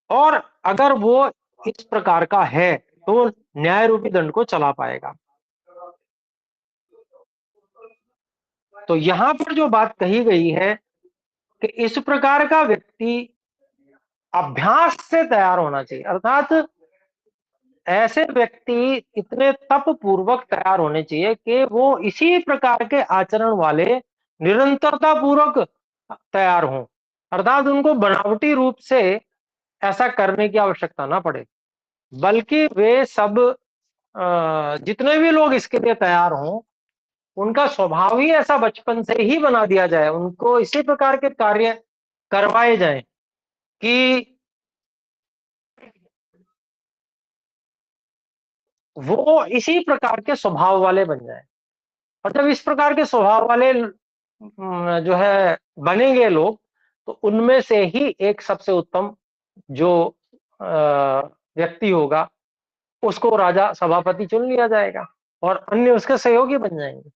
और अगर वो इस प्रकार का है तो न्याय रूपी दंड को चला पाएगा। तो यहां पर जो बात कही गई है कि इस प्रकार का व्यक्ति अभ्यास से तैयार होना चाहिए, अर्थात ऐसे व्यक्ति इतने तप पूर्वक तैयार होने चाहिए कि वो इसी प्रकार के आचरण वाले निरंतरता पूर्वक तैयार हों, अर्थात उनको बनावटी रूप से ऐसा करने की आवश्यकता ना पड़े, बल्कि वे सब जितने भी लोग इसके लिए तैयार हों, उनका स्वभाव ही ऐसा बचपन से ही बना दिया जाए, उनको इसी प्रकार के कार्य करवाए जाएं कि वो इसी प्रकार के स्वभाव वाले बन जाए। और जब इस प्रकार के स्वभाव वाले जो है बनेंगे लोग, तो उनमें से ही एक सबसे उत्तम जो व्यक्ति होगा, उसको राजा सभापति चुन लिया जाएगा और अन्य उसके सहयोगी बन जाएंगे।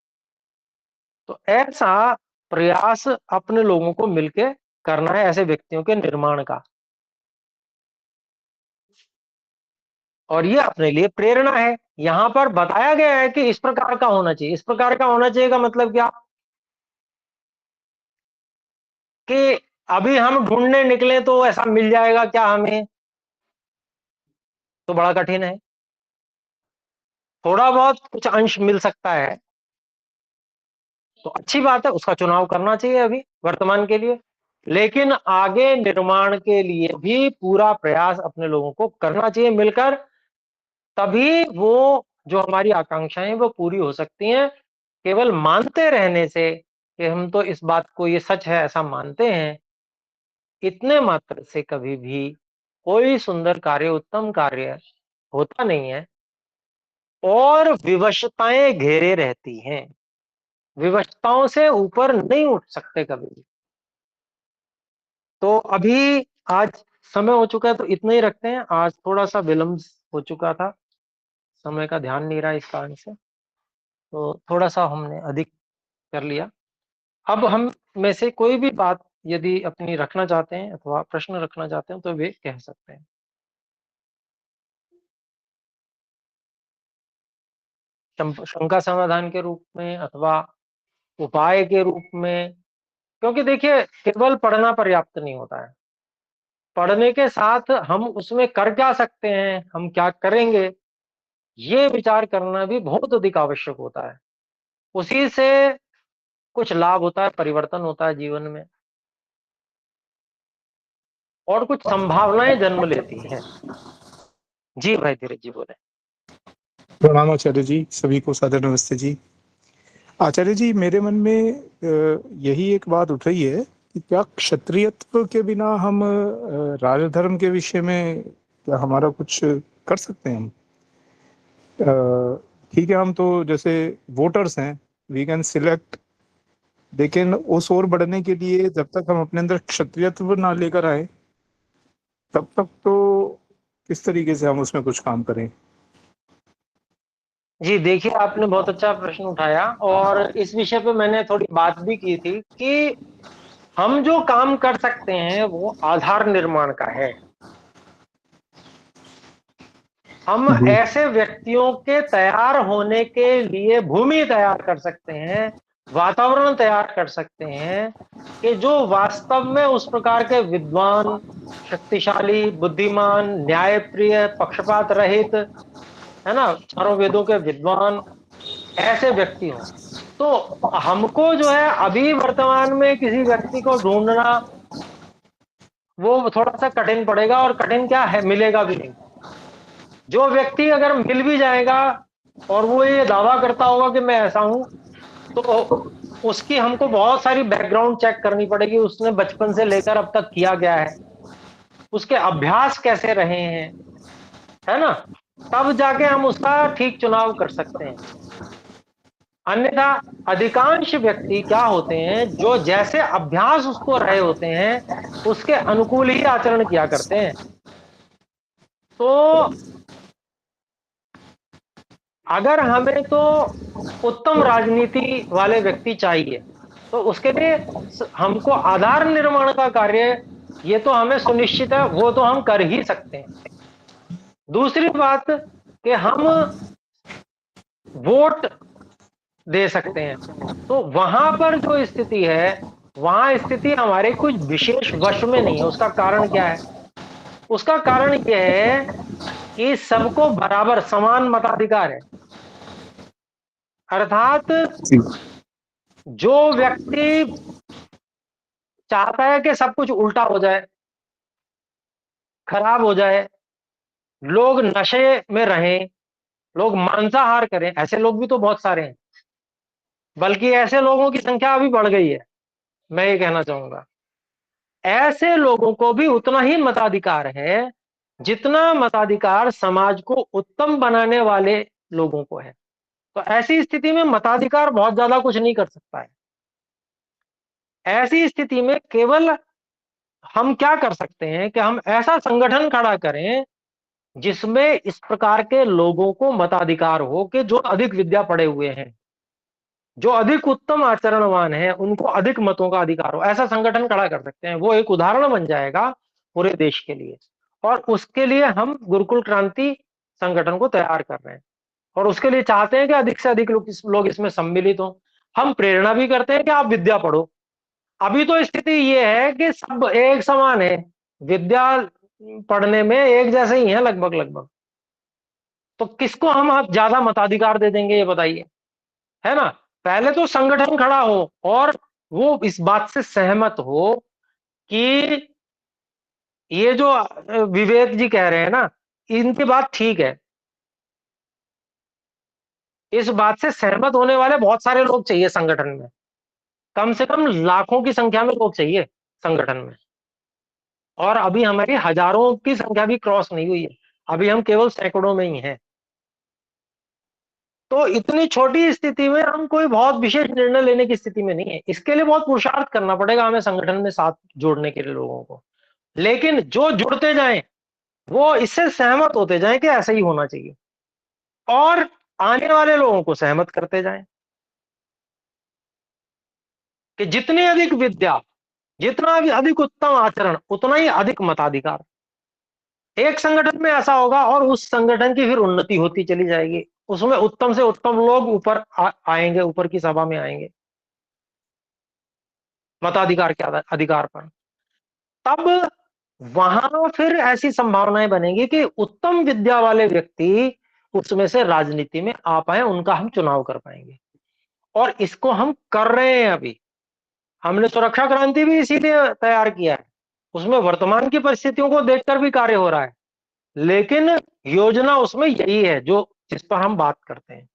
तो ऐसा प्रयास अपने लोगों को मिलके करना है, ऐसे व्यक्तियों के निर्माण का। और ये अपने लिए प्रेरणा है। यहां पर बताया गया है कि इस प्रकार का होना चाहिए। इस प्रकार का होना चाहिए का मतलब क्या, कि अभी हम ढूंढने निकले तो ऐसा मिल जाएगा क्या हमें, तो बड़ा कठिन है। थोड़ा बहुत कुछ अंश मिल सकता है तो अच्छी बात है, उसका चुनाव करना चाहिए अभी वर्तमान के लिए। लेकिन आगे निर्माण के लिए भी पूरा प्रयास अपने लोगों को करना चाहिए मिलकर, तभी वो जो हमारी आकांक्षाएं वो पूरी हो सकती हैं। केवल मानते रहने से कि हम तो इस बात को ये सच है ऐसा मानते हैं, इतने मात्र से कभी भी कोई सुंदर कार्य, उत्तम कार्य होता नहीं है। और विवशताएं घेरे रहती हैं, विवशताओं से ऊपर नहीं उठ सकते कभी भी। तो अभी आज समय हो चुका है तो इतना ही रखते हैं। आज थोड़ा सा विलंब हो चुका था, समय का ध्यान नहीं रहा इस कारण से, तो थोड़ा सा हमने अधिक कर लिया। अब हम में से कोई भी बात यदि अपनी रखना चाहते हैं अथवा प्रश्न रखना चाहते हैं तो वे कह सकते हैं। शंका समाधान के रूप में अथवा उपाय के रूप में। क्योंकि देखिए, केवल पढ़ना पर्याप्त नहीं होता है। पढ़ने के साथ हम उसमें कर क्या सकते हैं, हम क्या करेंगे, ये विचार करना भी बहुत अधिक आवश्यक होता है। उसी से कुछ लाभ होता है, परिवर्तन होता है जीवन में, और कुछ संभावनाएं जन्म लेती हैं। जी भाई धीरज जी बोले। प्रणाम आचार्य जी, सभी को सादर नमस्ते जी। आचार्य जी, मेरे मन में यही एक बात उठ रही है कि क्या क्षत्रियत्व के बिना हम राजधर्म के विषय में क्या हमारा कुछ कर सकते हैं हम? ठीक है, हम तो जैसे वोटर्स हैं, वी कैन सिलेक्ट, लेकिन उस ओर बढ़ने के लिए जब तक हम अपने अंदर क्षत्रियत्व ना लेकर आए तब तक तो किस तरीके से हम उसमें कुछ काम करें? जी देखिए, आपने बहुत अच्छा प्रश्न उठाया, और इस विषय पे मैंने थोड़ी बात भी की थी कि हम जो काम कर सकते हैं वो आधार निर्माण का है। हम जी ऐसे व्यक्तियों के तैयार होने के लिए भूमि तैयार कर सकते हैं, वातावरण तैयार कर सकते हैं, कि जो वास्तव में उस प्रकार के विद्वान, शक्तिशाली, बुद्धिमान, न्यायप्रिय, पक्षपात रहित, है ना, चारों वेदों के विद्वान ऐसे व्यक्ति हों। तो हमको जो है अभी वर्तमान में किसी व्यक्ति को ढूंढना वो थोड़ा सा कठिन पड़ेगा, और कठिन क्या है, मिलेगा भी नहीं। जो व्यक्ति अगर मिल भी जाएगा और वो ये दावा करता होगा कि मैं ऐसा हूं, तो उसकी हमको बहुत सारी बैकग्राउंड चेक करनी पड़ेगी। उसने बचपन से लेकर अब तक किया गया है, उसके अभ्यास कैसे रहे हैं, है ना, तब जाके हम उसका ठीक चुनाव कर सकते हैं। अन्यथा अधिकांश व्यक्ति क्या होते हैं, जो जैसे अभ्यास उसको रहे होते हैं उसके अनुकूल ही आचरण किया करते हैं। तो अगर हमें तो उत्तम राजनीति वाले व्यक्ति चाहिए, तो उसके लिए हमको आधार निर्माण का कार्य, ये तो हमें सुनिश्चित है, वो तो हम कर ही सकते हैं। दूसरी बात कि हम वोट दे सकते हैं, तो वहां पर जो स्थिति है, वहां स्थिति हमारे कुछ विशेष वश में नहीं है। उसका कारण क्या है? उसका कारण यह है कि सबको बराबर समान मताधिकार है। अर्थात जी जो व्यक्ति चाहता है कि सब कुछ उल्टा हो जाए, खराब हो जाए, लोग नशे में रहें, लोग मांसाहार करें, ऐसे लोग भी तो बहुत सारे हैं। बल्कि ऐसे लोगों की संख्या अभी बढ़ गई है, मैं ये कहना चाहूंगा। ऐसे लोगों को भी उतना ही मताधिकार है जितना मताधिकार समाज को उत्तम बनाने वाले लोगों को है। तो ऐसी स्थिति में मताधिकार बहुत ज्यादा कुछ नहीं कर सकता है। ऐसी स्थिति में केवल हम क्या कर सकते हैं कि हम ऐसा संगठन खड़ा करें जिसमें इस प्रकार के लोगों को मताधिकार हो कि जो अधिक विद्या पढ़े हुए हैं, जो अधिक उत्तम आचरणवान है, उनको अधिक मतों का अधिकार हो। ऐसा संगठन खड़ा कर सकते हैं, वो एक उदाहरण बन जाएगा पूरे देश के लिए। और उसके लिए हम गुरुकुल क्रांति संगठन को तैयार कर रहे हैं और उसके लिए चाहते हैं कि अधिक से अधिक लोग इसमें सम्मिलित हों। हम प्रेरणा भी करते हैं कि आप विद्या पढ़ो। अभी तो स्थिति ये है कि सब एक समान है, विद्या पढ़ने में एक जैसे ही है लगभग लगभग। तो किसको हम अब ज्यादा मताधिकार दे देंगे ये बताइए, है ना? पहले तो संगठन खड़ा हो और वो इस बात से सहमत हो कि ये जो विवेक जी कह रहे हैं ना, इनकी बात ठीक है। इस बात से सहमत होने वाले बहुत सारे लोग चाहिए संगठन में, कम से कम लाखों की संख्या में लोग चाहिए संगठन में। और अभी हमारी हजारों की संख्या भी क्रॉस नहीं हुई है, अभी हम केवल सैकड़ों में ही हैं। तो इतनी छोटी स्थिति में हम कोई बहुत विशेष निर्णय लेने की स्थिति में नहीं है। इसके लिए बहुत पुरुषार्थ करना पड़ेगा हमें संगठन में साथ जोड़ने के लिए लोगों को। लेकिन जो जुड़ते जाएं वो इससे सहमत होते जाएं कि ऐसा ही होना चाहिए और आने वाले लोगों को सहमत करते जाएं कि जितनी अधिक विद्या, जितना भी अधिक उत्तम आचरण, उतना ही अधिक मताधिकार। एक संगठन में ऐसा होगा और उस संगठन की फिर उन्नति होती चली जाएगी, उसमें उत्तम से उत्तम लोग ऊपर आएंगे, ऊपर की सभा में आएंगे मताधिकार के अधिकार पर। तब वहां फिर ऐसी संभावनाएं बनेंगी कि उत्तम विद्या वाले व्यक्ति उसमें से राजनीति में आ पाए, उनका हम चुनाव कर पाएंगे। और इसको हम कर रहे हैं अभी। हमने सुरक्षा क्रांति भी इसीलिए तैयार किया है, उसमें वर्तमान की परिस्थितियों को देखकर भी कार्य हो रहा है, लेकिन योजना उसमें यही है जो जिस पर हम बात करते हैं।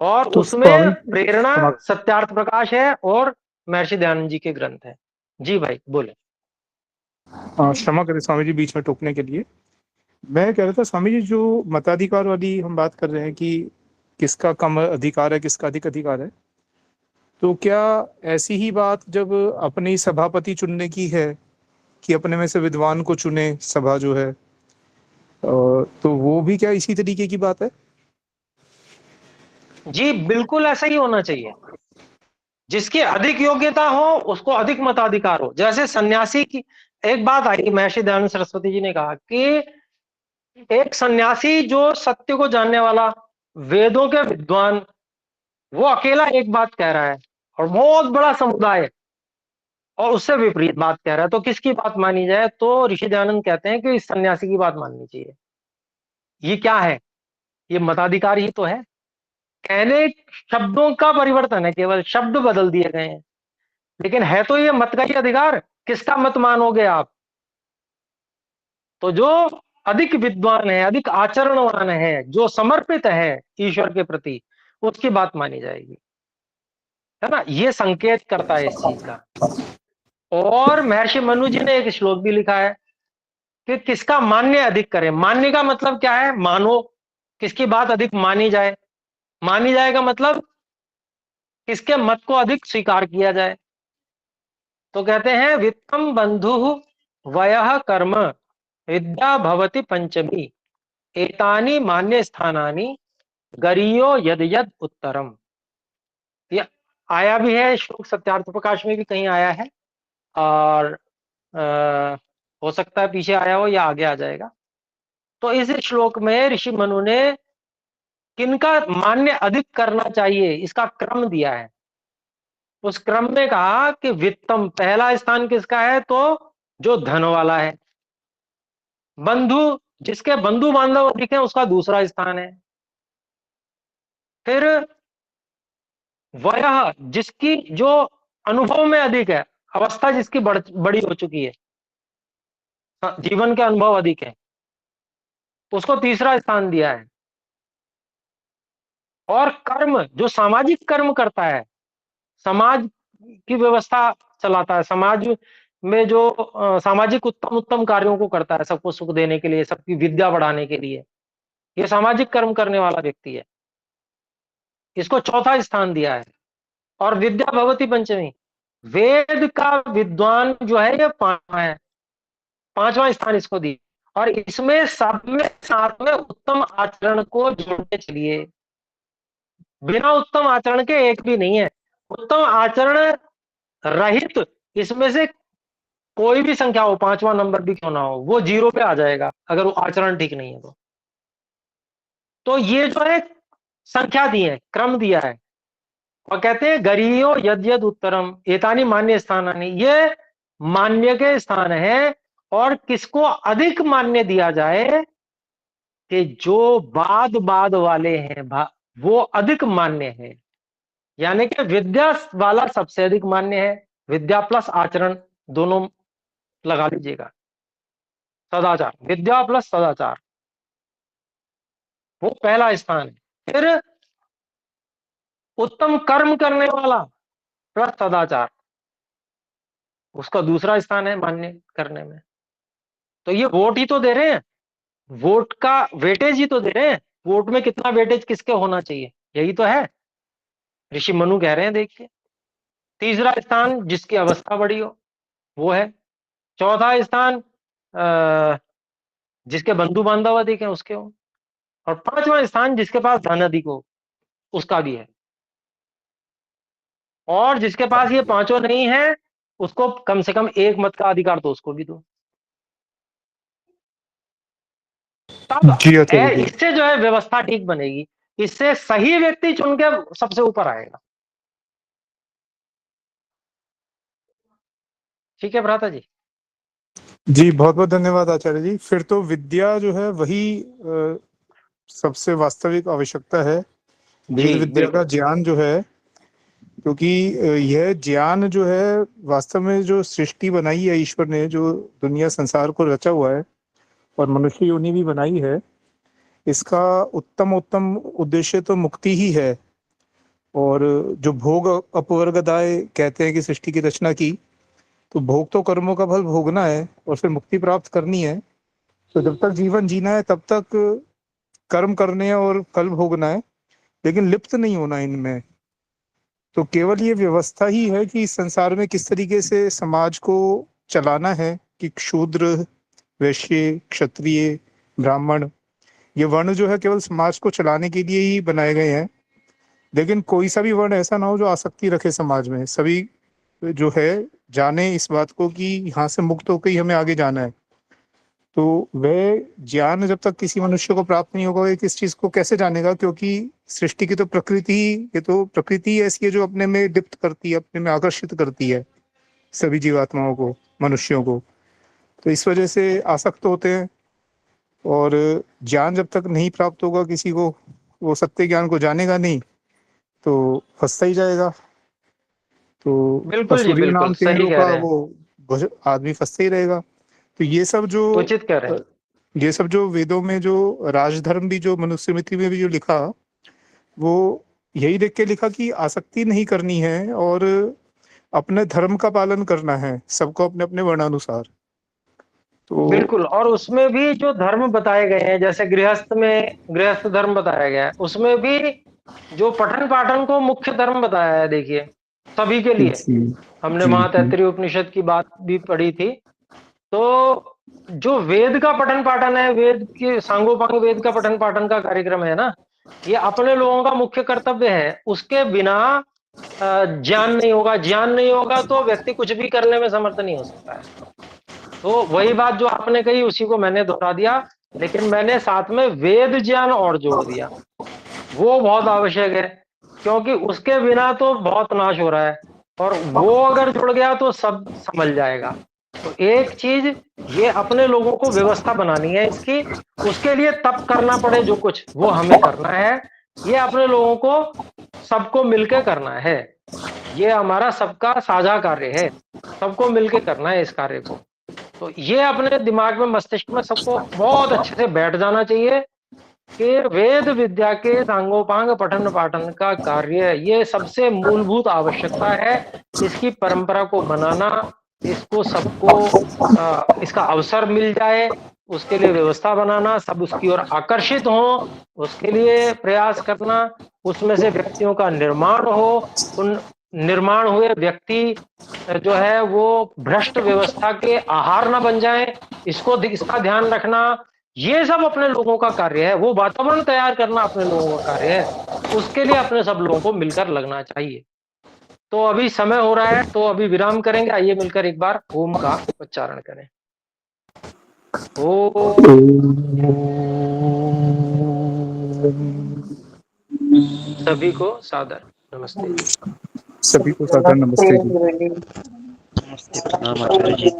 और तो उसमें स्वामी प्रेरणा क्षमा सत्यार्थ प्रकाश है और महर्षि दयानंद जी के ग्रंथ है। जी भाई बोले। क्षमा करें स्वामी जी बीच में टोकने के लिए। मैं कह रहा था स्वामी जी, जो मताधिकार वाली हम बात कर रहे हैं कि किसका कम अधिकार है किसका अधिक अधिकार है, तो क्या ऐसी ही बात जब अपने सभापति चुनने की है कि अपने में से विद्वान को चुने सभा जो है, तो वो भी क्या इसी तरीके की बात है? जी बिल्कुल ऐसा ही होना चाहिए। जिसकी अधिक योग्यता हो उसको अधिक मताधिकार हो। जैसे सन्यासी की एक बात आई, महर्षि दयानंद सरस्वती जी ने कहा कि एक सन्यासी जो सत्य को जानने वाला, वेदों के विद्वान, वो अकेला एक बात कह रहा है और बहुत बड़ा समुदाय और उससे विपरीत बात कह रहा है, तो किसकी बात मानी जाए? तो ऋषि दयानंद कहते हैं कि इस सन्यासी की बात माननी चाहिए। ये क्या है? ये मताधिकार ही तो है। कहने शब्दों का परिवर्तन है, केवल शब्द बदल दिए गए हैं, लेकिन है तो ये मत का ही अधिकार। किसका मत मानोगे आप? तो जो अधिक विद्वान है, अधिक आचरणवान है, जो समर्पित है ईश्वर के प्रति, उसकी बात मानी जाएगी, है ना? ये संकेत करता है इस चीज का। और महर्षि मनु जी ने एक श्लोक भी लिखा है कि किसका मान्य अधिक करें। मान्य का मतलब क्या है? मानो, किसकी बात अधिक मानी जाए। मानी जाए का मतलब किसके मत को अधिक स्वीकार किया जाए। तो कहते हैं वित्तम बंधु वयः कर्म विद्या भवति पंचमी एतानि मान्य स्थानानि गरियो यद यद उत्तरम। ये आया भी है श्लोक, सत्यार्थ प्रकाश में भी कहीं आया है और हो सकता है पीछे आया हो या आगे आ जाएगा। तो इस श्लोक में ऋषि मनु ने किनका मान्य अधिक करना चाहिए इसका क्रम दिया है। उस क्रम में कहा कि वित्तम पहला स्थान किसका है? तो जो धन वाला है। बंधु, जिसके बंधु बांधव अधिक है उसका दूसरा स्थान है। फिर वयः, जिसकी जो अनुभव में अधिक है, अवस्था जिसकी बड़ी हो चुकी है, जीवन के अनुभव अधिक है, उसको तीसरा स्थान दिया है। और कर्म, जो सामाजिक कर्म करता है, समाज की व्यवस्था चलाता है, समाज में जो सामाजिक उत्तम उत्तम कार्यों को करता है, सबको सुख देने के लिए, सबकी विद्या बढ़ाने के लिए, ये सामाजिक कर्म करने वाला व्यक्ति है, इसको चौथा स्थान दिया है। और विद्या भवती पंचमी। वेद का विद्वान जो है ये पांचवा है, पांचवा स्थान इसको दी। और इसमें सब में साथ में उत्तम आचरण को जोड़ते चलिए। बिना उत्तम आचरण के एक भी नहीं है। उत्तम आचरण रहित इसमें से कोई भी संख्या हो, पांचवा नंबर भी क्यों ना हो, वो जीरो पे आ जाएगा अगर वो आचरण ठीक नहीं है तो ये जो है संख्या दी है, क्रम दिया है, और कहते हैं गरीयो यद यद उत्तरम एतानी मान्य स्थानानि, ये मान्य के स्थान है। और किसको अधिक मान्य दिया जाए कि जो बाद बाद वाले हैं वो अधिक मान्य है। यानी कि विद्या वाला सबसे अधिक मान्य है, विद्या प्लस आचरण दोनों लगा लीजिएगा, सदाचार, विद्या प्लस सदाचार, वो पहला स्थान है। फिर उत्तम कर्म करने वाला प्लस सदाचार, उसका दूसरा स्थान है मान्य करने में। तो ये वोट ही तो दे रहे हैं, वोट का वेटेज ही तो दे रहे हैं, वोट में कितना वेटेज किसके होना चाहिए, यही तो है, ऋषि मनु कह रहे हैं देख के। तीसरा स्थान जिसकी अवस्था बड़ी हो वो है। चौथा स्थान जिसके बंधु बांधव अधिक है उसके हो। और पांचवा स्थान जिसके पास धन अधिक हो उसका भी है। और जिसके पास ये पांचों नहीं है उसको कम से कम एक मत का अधिकार तो उसको भी दो। तब जी आचार्य जी। इससे जो है व्यवस्था ठीक बनेगी, इससे सही व्यक्ति चुन के सबसे ऊपर आएगा। ठीक है भ्राता जी। जी बहुत बहुत धन्यवाद आचार्य जी। फिर तो विद्या जो है वही सबसे वास्तविक आवश्यकता है, वेद जी विद्या का बिल्कुल ज्ञान जो है, क्योंकि यह ज्ञान जो है वास्तव में जो सृष्टि बनाई है ईश्वर ने, जो दुनिया संसार को रचा हुआ है और मनुष्य योनि भी बनाई है, इसका उत्तम उत्तम उद्देश्य तो मुक्ति ही है। और जो भोग अपवर्गदाय कहते हैं कि सृष्टि की रचना की, तो भोग तो कर्मों का फल भोगना है और फिर मुक्ति प्राप्त करनी है। तो जब तक जीवन जीना है तब तक कर्म करने हैं और फल भोगना है, लेकिन लिप्त नहीं होना इनमें। तो केवल ये व्यवस्था ही है कि इस संसार में किस तरीके से समाज को चलाना है, कि शूद्र, वैश्य, क्षत्रिय, ब्राह्मण, ये वर्ण जो है केवल समाज को चलाने के लिए ही बनाए गए हैं। लेकिन कोई सा भी वर्ण ऐसा ना हो जो आसक्ति रखे समाज में। सभी जो है जाने इस बात को कि यहाँ से मुक्त होकर ही हमें आगे जाना है। तो वह ज्ञान जब तक किसी मनुष्य को प्राप्त नहीं होगा, वो किस चीज को कैसे जानेगा? क्योंकि सृष्टि की तो प्रकृति, ये तो प्रकृति ऐसी है जो अपने में लिप्त करती है, अपने में आकर्षित करती है सभी जीवात्माओं को, मनुष्यों को। तो इस वजह से आसक्त होते हैं। और ज्ञान जब तक नहीं प्राप्त होगा किसी को, वो सत्य ज्ञान को जानेगा नहीं, तो फंसता ही जाएगा। तो बिल्कुल जी असूरी बिल्कुल नाम सही तेंदुओं कह का रहे हैं, वो आदमी फंसता ही रहेगा। तो ये सब जो उचित कह रहे हैं। ये सब जो वेदों में जो राजधर्म भी जो मनुस्मृति में भी जो लिखा, वो यही देख के लिखा कि आसक्ति नहीं करनी है और अपने धर्म का पालन करना है, सबको अपने अपने वर्णानुसार। तो बिल्कुल, और उसमें भी जो धर्म बताए गए हैं, जैसे गृहस्थ में गृहस्थ धर्म बताया गया है, उसमें भी जो पठन पाठन को मुख्य धर्म बताया है, देखिए सभी के लिए। जी हमने जी जी महातैत्तिरीय उपनिषद की बात भी पढ़ी थी। तो जो वेद का पठन पाठन है, वेद के सांगोपांग वेद का पठन पाठन का कार्यक्रम है ना, ये अपने लोगों का मुख्य कर्तव्य है। उसके बिना ज्ञान नहीं होगा, ज्ञान नहीं होगा तो व्यक्ति कुछ भी करने में समर्थ नहीं हो सकता है। तो वही बात जो आपने कही उसी को मैंने दोहरा दिया, लेकिन मैंने साथ में वेद ज्ञान और जोड़ दिया, वो बहुत आवश्यक है, क्योंकि उसके बिना तो बहुत नाश हो रहा है, और वो अगर जुड़ गया तो सब संभल जाएगा। तो एक चीज ये अपने लोगों को व्यवस्था बनानी है इसकी, उसके लिए तप करना पड़े जो कुछ वो हमें करना है, ये अपने लोगों को सबको मिलकर करना है। ये हमारा सबका साझा कार्य है, सबको मिलकर करना है इस कार्य को। तो ये अपने दिमाग में, मस्तिष्क में सबको बहुत अच्छे से बैठ जाना चाहिए कि वेद विद्या के सांगोपांग पठन पाठन का कार्य ये सबसे मूलभूत आवश्यकता है। इसकी परंपरा को बनाना, इसको सबको इसका अवसर मिल जाए, उसके लिए व्यवस्था बनाना, सब उसकी ओर आकर्षित हो, उसके लिए प्रयास करना, उसमें से व्यक्तियों का निर्माण हो, उन निर्माण हुए व्यक्ति जो है वो भ्रष्ट व्यवस्था के आहार न बन जाए, इसका ध्यान रखना, ये सब अपने लोगों का कार्य है। वो वातावरण तैयार करना अपने लोगों का कार्य है, उसके लिए अपने सब लोगों को मिलकर लगना चाहिए। तो अभी समय हो रहा है, तो अभी विराम करेंगे। आइए मिलकर एक बार ओम का उच्चारण करें। ओम। सभी को सादर नमस्ते जी। सभी को सादर नमस्ते जी। नमस्ते, प्रणाम आचार्य जी।